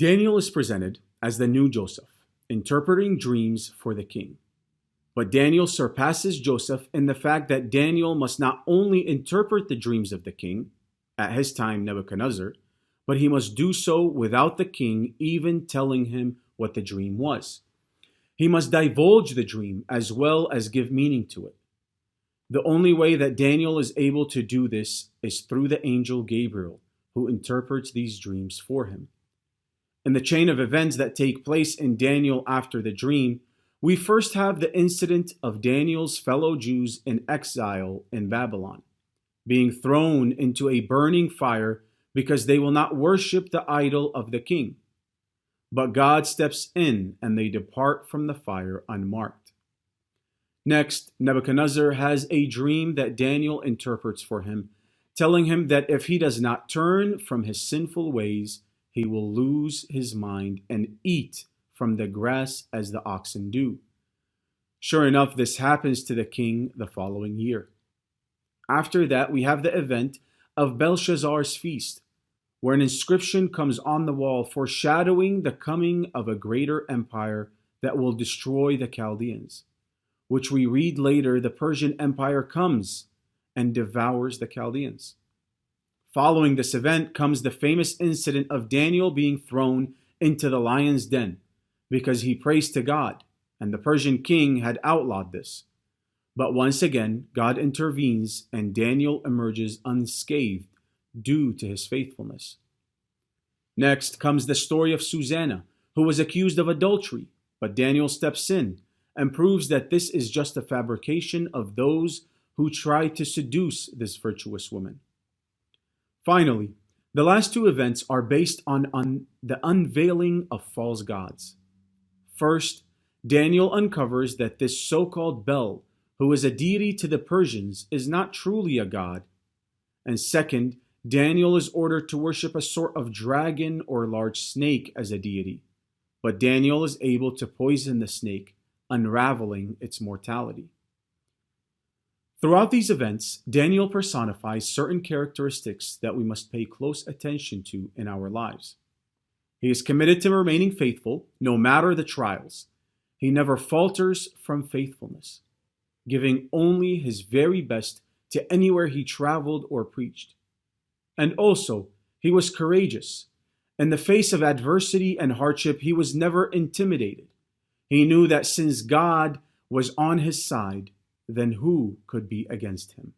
Daniel is presented as the new Joseph, interpreting dreams for the king. But Daniel surpasses Joseph in the fact that Daniel must not only interpret the dreams of the king, at his time Nebuchadnezzar, but he must do so without the king even telling him what the dream was. He must divulge the dream as well as give meaning to it. The only way that Daniel is able to do this is through the angel Gabriel, who interprets these dreams for him. In the chain of events that take place in Daniel after the dream, we first have the incident of Daniel's fellow Jews in exile in Babylon, being thrown into a burning fire because they will not worship the idol of the king. But God steps in and they depart from the fire unmarked. Next, Nebuchadnezzar has a dream that Daniel interprets for him, telling him that if he does not turn from his sinful ways, he will lose his mind and eat from the grass as the oxen do. Sure enough, this happens to the king the following year. After that, we have the event of Belshazzar's feast, where an inscription comes on the wall foreshadowing the coming of a greater empire that will destroy the Chaldeans, which we read later the Persian Empire comes and devours the Chaldeans. Following this event comes the famous incident of Daniel being thrown into the lion's den because he prays to God, and the Persian king had outlawed this. But once again, God intervenes and Daniel emerges unscathed due to his faithfulness. Next comes the story of Susanna, who was accused of adultery, but Daniel steps in and proves that this is just a fabrication of those who try to seduce this virtuous woman. Finally, the last two events are based on the unveiling of false gods. First, Daniel uncovers that this so-called Bel, who is a deity to the Persians, is not truly a god. And second, Daniel is ordered to worship a sort of dragon or large snake as a deity. But Daniel is able to poison the snake, unraveling its mortality. Throughout these events, Daniel personifies certain characteristics that we must pay close attention to in our lives. He is committed to remaining faithful no matter the trials. He never falters from faithfulness, giving only his very best to anywhere he traveled or preached. And also, he was courageous. In the face of adversity and hardship, he was never intimidated. He knew that since God was on his side, then who could be against him?